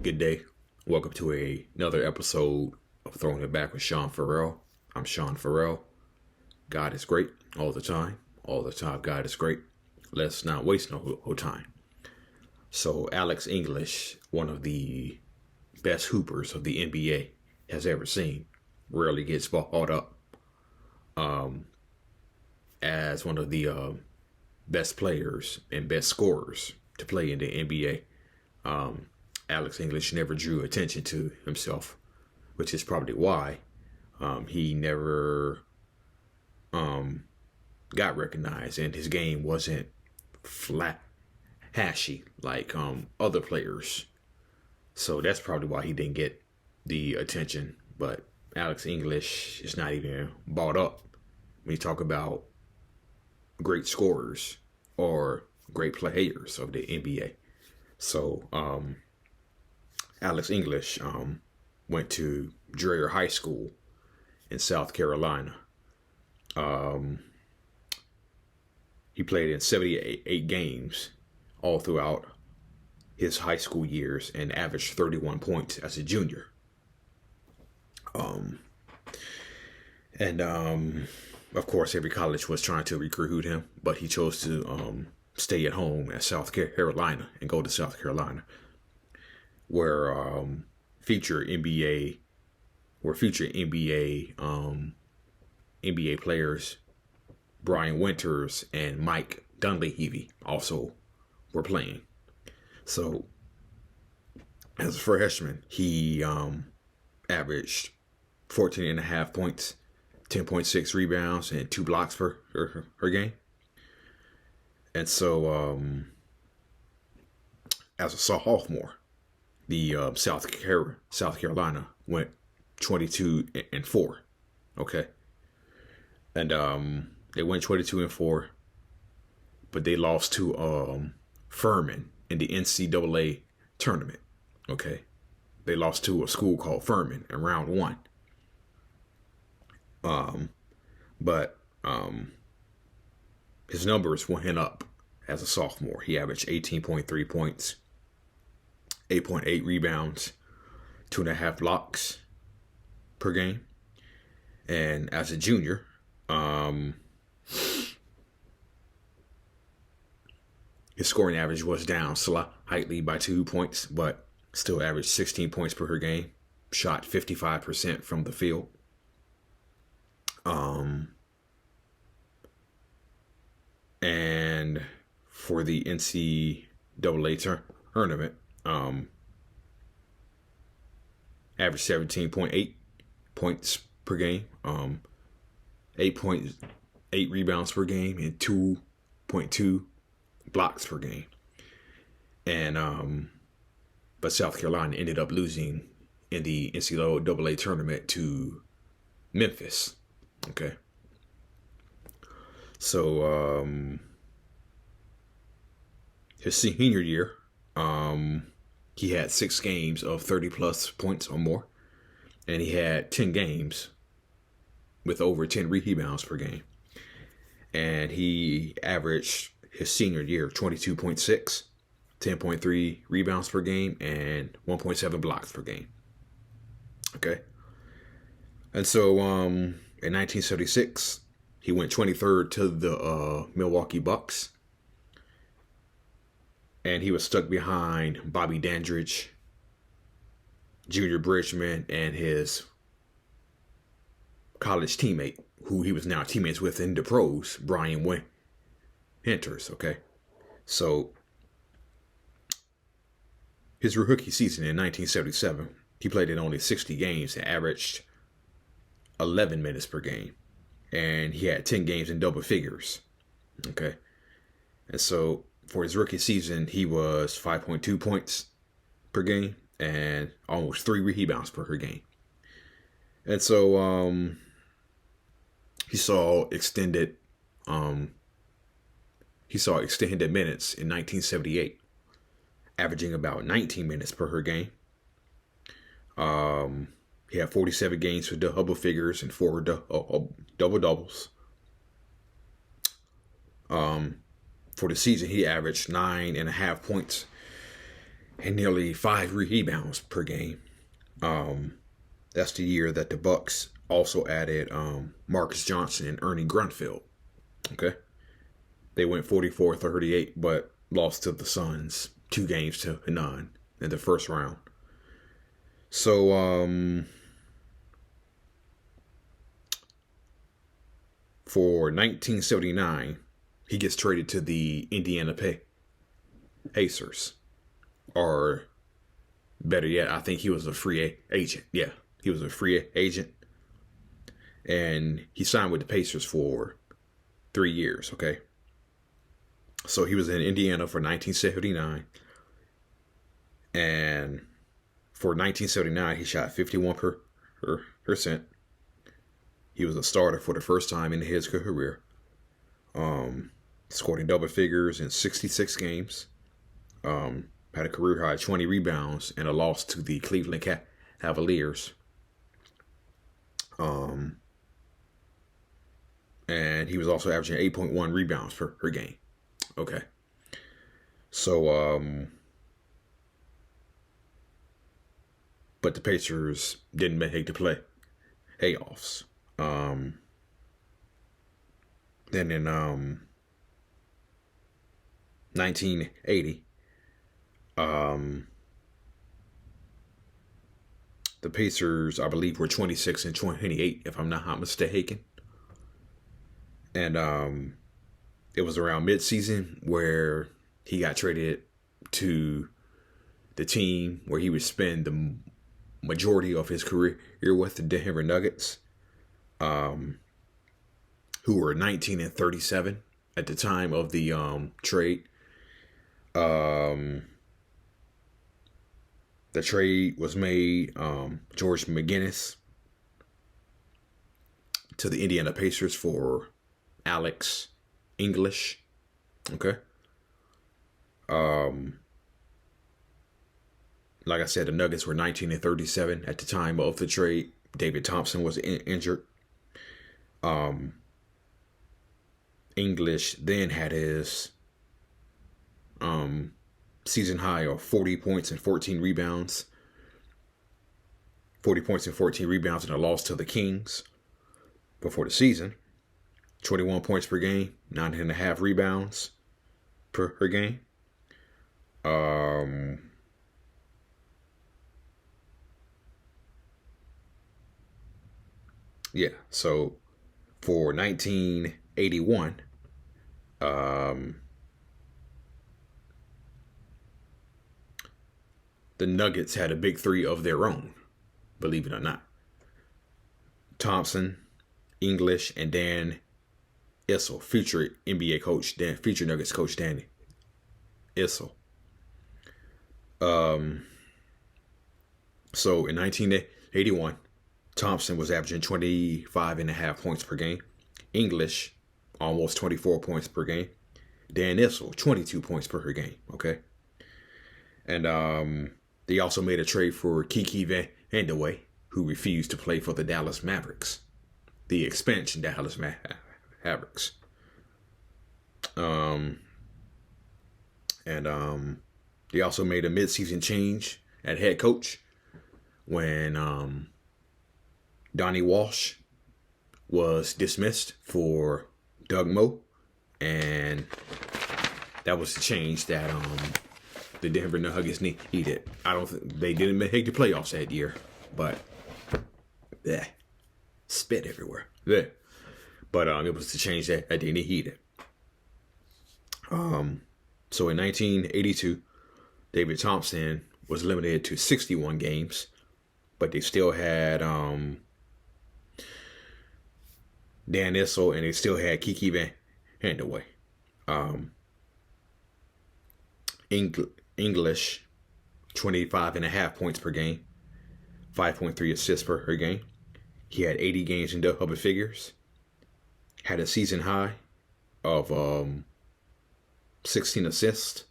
Good day. Welcome to another episode of Throwing It Back with Sean Farrell. I'm Sean Farrell. God is great all the time. All the time, God is great. Let's not waste no time. So, Alex English, one of the best hoopers of the NBA has ever seen, rarely gets brought up as one of the best players and best scorers to play in the NBA. Alex English never drew attention to himself, which is probably why he never got recognized, and his game wasn't hashy like other players. So that's probably why he didn't get the attention. But Alex English is not even brought up when you talk about great scorers or great players of the NBA. So Alex English went to Dreher High School in South Carolina. He played in 78 games all throughout his high school years and averaged 31 points as a junior. Of course, every college was trying to recruit him, but he chose to stay at home at South Carolina and go to South Carolina, where future NBA players Brian Winters and Mike Dunleavy also were playing. So as a freshman, he averaged 14.5 points, 10.6 rebounds, and 2 blocks per game. And so as a sophomore, the South Carolina went 22-4. Okay. And they went 22-4, but they lost to Furman in the NCAA tournament. Okay. They lost to a school called Furman in round 1. But his numbers went up as a sophomore. He averaged 18.3 points, 8.8 rebounds, 2.5 blocks per game. And as a junior, his scoring average was down slightly by 2 points, but still averaged 16 points per game. Shot 55% from the field. And for the NCAA tournament, averaged 17.8 points per game, 8.8 rebounds per game, and 2.2 blocks per game. And but South Carolina ended up losing in the NCAA tournament to Memphis. Okay. So his senior year, he had 6 games of 30 plus points or more, and he had 10 games with over 10 rebounds per game. And he averaged his senior year 22.6, 10.3 rebounds per game, and 1.7 blocks per game. Okay. And so in 1976, he went 23rd to the Milwaukee Bucks. And he was stuck behind Bobby Dandridge, Junior Bridgman, and his college teammate, who he was now teammates with in the pros, Brian Winters. Okay. So his rookie season in 1977, he played in only 60 games and averaged 11 minutes per game. And he had 10 games in double figures. Okay. And so for his rookie season, he was 5.2 points, per game and almost 3 rebounds per game. And so he saw extended minutes in 1978, averaging about 19 minutes per game. He had 47 games with double figures and 4 double doubles. For the season, he averaged 9.5 points and nearly 5 rebounds per game. That's the year that the Bucks also added Marcus Johnson and Ernie Grunfeld. Okay, they went 44-38, but lost to the Suns 2-0 in the first round. So for 1979, he gets traded to the Indiana Pacers. Or better yet, I think he was a free agent. Yeah, he was a free agent. And he signed with the Pacers for 3 years, okay? So he was in Indiana for 1979. And for 1979, he shot 51%. He was a starter for the first time in his career. Scored in double figures in 66 games. Had a career high 20 rebounds and a loss to the Cleveland Cavaliers. And he was also averaging 8.1 rebounds per game. Okay. So, but the Pacers didn't make the playoffs. Then in 1980, the Pacers, I believe, were 26-28, if I'm not mistaken. And it was around midseason where he got traded to the team where he would spend the majority of his career with the Denver Nuggets, who were 19-37 at the time of the trade. The trade was made, George McGinnis to the Indiana Pacers for Alex English. Okay. Like I said, the Nuggets were 19-37 at the time of the trade. David Thompson was injured. English then had his season high of 40 points and 14 rebounds. 40 points and 14 rebounds in a loss to the Kings before the season. 21 points per game, 9.5 rebounds per game. Yeah, so for 1981, the Nuggets had a big three of their own, believe it or not. Thompson, English, and Dan Issel, future NBA coach, future Nuggets coach Dan Issel. So in 1981, Thompson was averaging 25.5 points per game. English, almost 24 points per game. Dan Issel, 22 points per game. Okay. And they also made a trade for Kiki Vandeweghe, who refused to play for the Dallas Mavericks, the expansion Dallas Mavericks. They also made a midseason change at head coach when Donnie Walsh was dismissed for Doug Moe, and that was the change that the Denver Nuggets needed. I don't think they didn't make the playoffs that year, but spit everywhere. But it was the change that they needed. So in 1982, David Thompson was limited to 61 games, but they still had Dan Issel, and they still had Kiki Vandeweghe. English 25.5 points per game, 5.3 assists per game. He had 80 games in double figures, had a season high of 16 assists.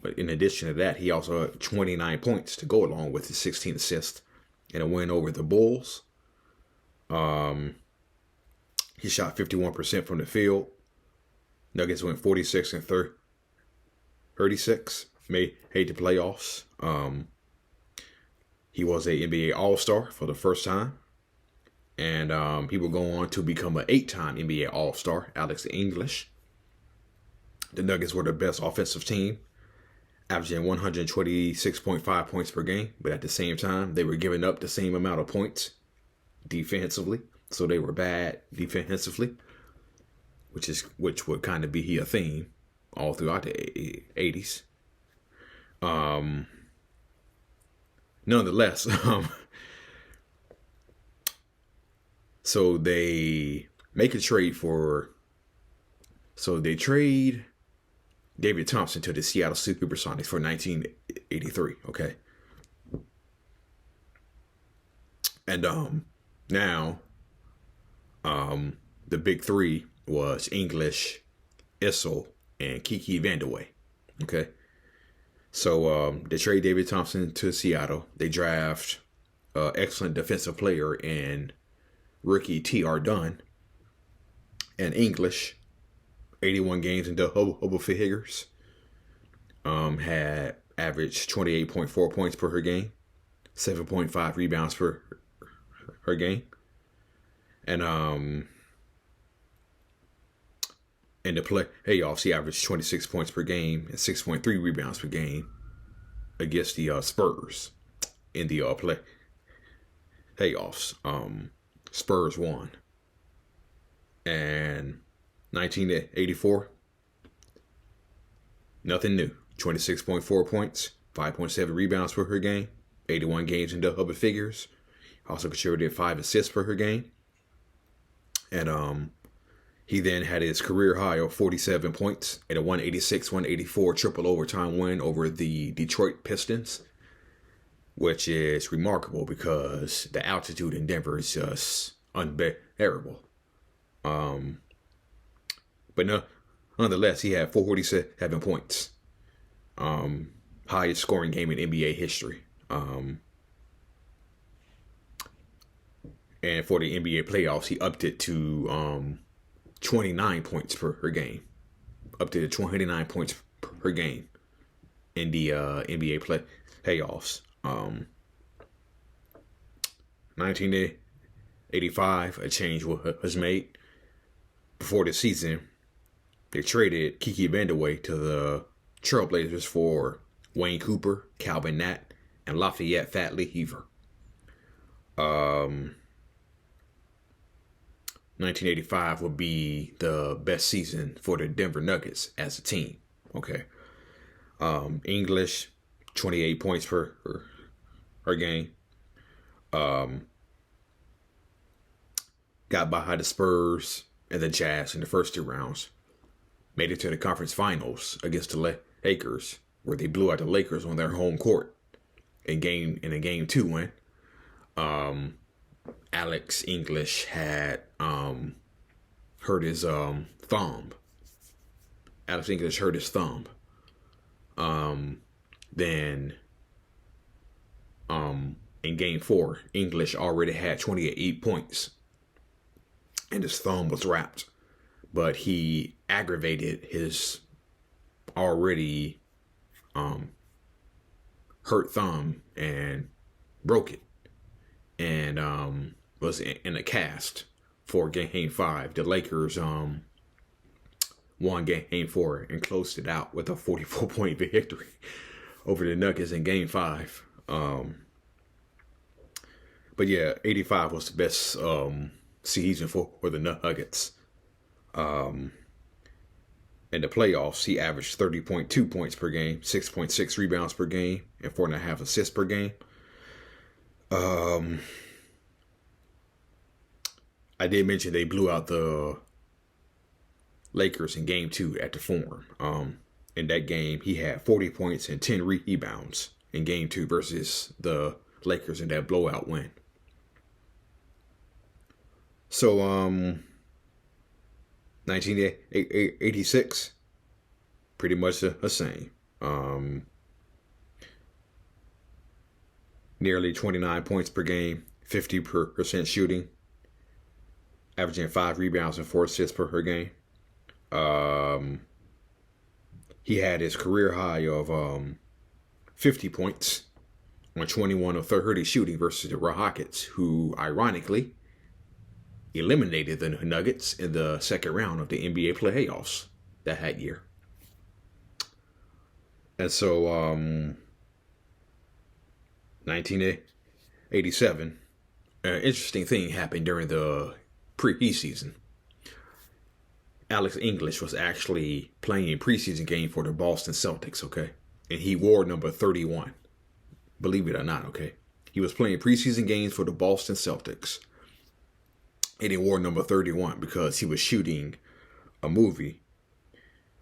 But in addition to that, he also had 29 points to go along with his 16 assists in a win over the Bulls. He shot 51% from the field. Nuggets went 46 and 36. Made the playoffs. He was a NBA All-Star for the first time. And he will go on to become an 8-time NBA All-Star, Alex English. The Nuggets were the best offensive team, averaging 126.5 points per game. But at the same time, they were giving up the same amount of points defensively. So they were bad defensively, which would kind of be a theme all throughout the 80s. Nonetheless, so they make a trade they trade David Thompson to the Seattle Supersonics for 1983. Okay. And now the big three was English, Issel, and Kiki Vandeweghe. Okay. So they trade David Thompson to Seattle. They draft excellent defensive player in rookie T.R. Dunn. And English, 81 games in double figures. Had averaged 28.4 points per game, 7.5 rebounds per game. And in the playoffs, he averaged 26 points per game and 6.3 rebounds per game against the Spurs in the playoffs. Spurs won. And 1984, nothing new. 26.4 points, 5.7 rebounds per game, 81 games in double figures. Also contributed 5 assists per game. And he then had his career high of 47 points in a 186-184 triple overtime win over the Detroit Pistons, which is remarkable because the altitude in Denver is just unbearable. But nonetheless, he had 447 points. Highest scoring game in NBA history. And for the NBA playoffs, he upped it to 29 points per game. Up to 29 points per game in the NBA playoffs. 1985, a change was made. Before the season, they traded Kiki Vandeweghe to the Trailblazers for Wayne Cooper, Calvin Nat, and Lafayette Fat Lever. 1985 would be the best season for the Denver Nuggets as a team. Okay. English, 28 points per game. Got by the Spurs and the Jazz in the first 2 rounds. Made it to the conference finals against the Lakers, where they blew out the Lakers on their home court in a game 2 win. Alex English had hurt his thumb. Alex English hurt his thumb. Then in game 4, English already had 28 points, and his thumb was wrapped, but he aggravated his already hurt thumb and broke it, and was in a cast for game 5. The Lakers won game 4 and closed it out with a 44-point victory over the Nuggets in game 5. But yeah, 85 was the best season for the Nuggets. In the playoffs, he averaged 30.2 points per game, 6.6 rebounds per game, and 4.5 assists per game. I did mention they blew out the Lakers in game 2 at the Forum. In that game, he had 40 points and 10 rebounds in Game 2 versus the Lakers in that blowout win. So, 1986, pretty much the same. Nearly 29 points per game, 50% shooting, averaging 5 rebounds and 4 assists per game. He had his career high of 50 points on 21 of 30 shooting versus the Rockets, who ironically eliminated the Nuggets in the second round of the NBA playoffs that year. And so, 1987, an interesting thing happened during the preseason. Alex English was actually playing a preseason game for the Boston Celtics, okay? And he wore number 31. Believe it or not, okay? He was playing preseason games for the Boston Celtics. And he wore number 31 because he was shooting a movie,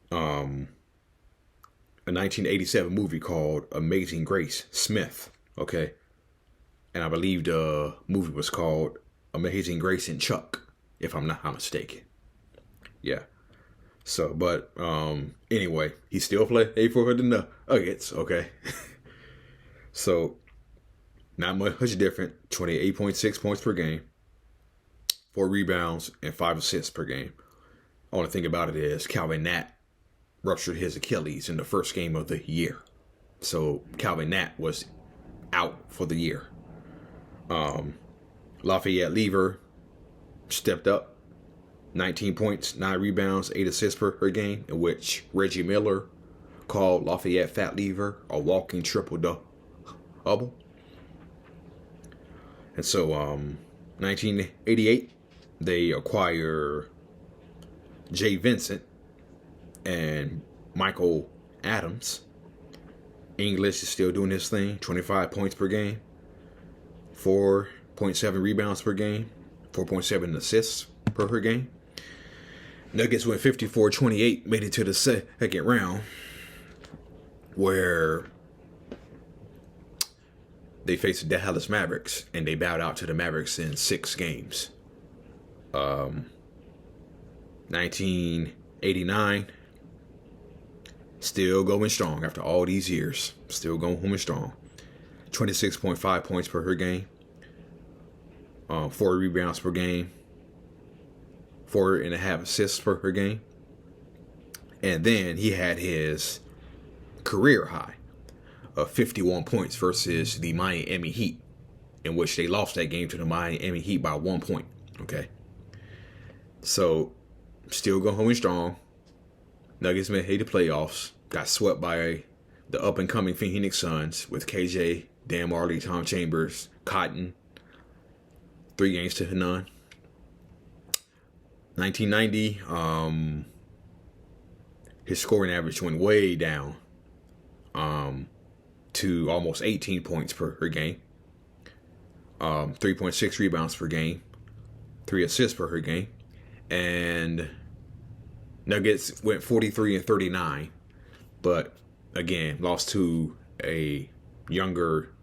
a 1987 movie called Amazing Grace Smith, okay? And I believe the movie was called Amazing Grace and Chuck, if I'm not mistaken. Yeah. So, but anyway, he still played for the Nuggets, okay? So, not much different. 28.6 points per game, 4 rebounds, and 5 assists per game. Only thing about it is Calvin Nat ruptured his Achilles in the first game of the year. So, Calvin Nat was out for the year. Lafayette Lever stepped up. 19 points, 9 rebounds, 8 assists per game, in which Reggie Miller called Lafayette Fat Lever a walking triple-double. And so, 1988, they acquire Jay Vincent and Michael Adams. English is still doing his thing, 25 points per game, 4.7 rebounds per game, 4.7 assists per game. Nuggets went 54-28, made it to the second round, where they faced the Dallas Mavericks, and they bowed out to the Mavericks in 6 games. 1989, still going strong after all these years. Still going strong. 26.5 points per game, 4 rebounds per game, 4.5 assists per game. And then he had his career high of 51 points versus the Miami Heat, in which they lost that game to the Miami Heat by 1 point. Okay. So, still going strong. Nuggets made the playoffs. Got swept by the up-and-coming Phoenix Suns with KJ, Dan Marley, Tom Chambers, Cotton. 3-0. 1990, his scoring average went way down to almost 18 points per game, 3.6 rebounds per game, 3 assists per game, and Nuggets went 43-39, but again lost to a younger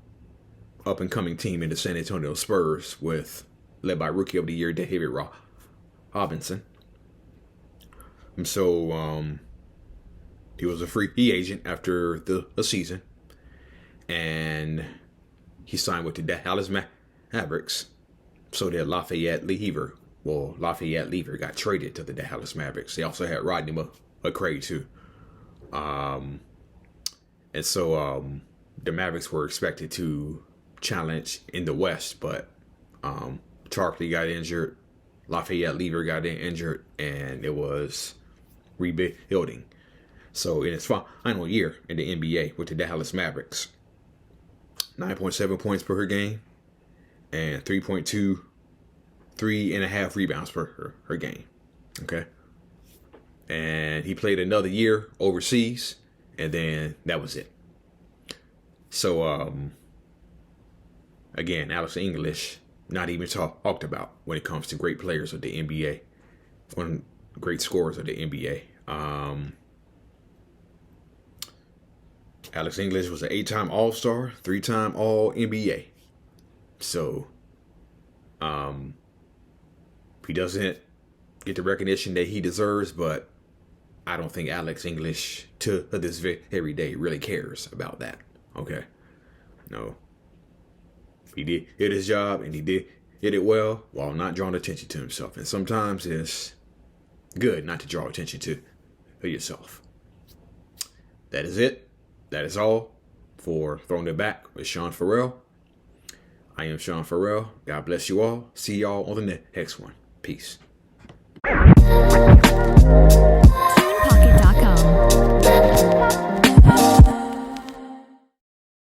up-and-coming team in the San Antonio Spurs, led by Rookie of the Year David Robinson. And so he was a free agent after the season, and he signed with the Dallas Mavericks. So that Lafayette Lever got traded to the Dallas Mavericks. They also had Rodney McCray too. And so the Mavericks were expected to challenge in the West, but Tarpley got injured, Lafayette Lever got injured, and it was rebuilding. So in his final year in the NBA with the Dallas Mavericks, 9.7 points per game and 3.5 rebounds per game. Okay. And he played another year overseas, and then that was it. So, again, Alex English, not even talked about when it comes to great players of the NBA. One of the great scorers of the NBA. Alex English was an 8-time All-Star, 3-time All-NBA. So, he doesn't get the recognition that he deserves, but I don't think Alex English to this very day really cares about that. Okay? No. He did his job, and he did it well while not drawing attention to himself. And sometimes it's good not to draw attention to yourself. That is it. That is all for Throwing It Back with Sean Farrell. I am Sean Farrell. God bless you all. See y'all on the next one. Peace. TunePocket.com.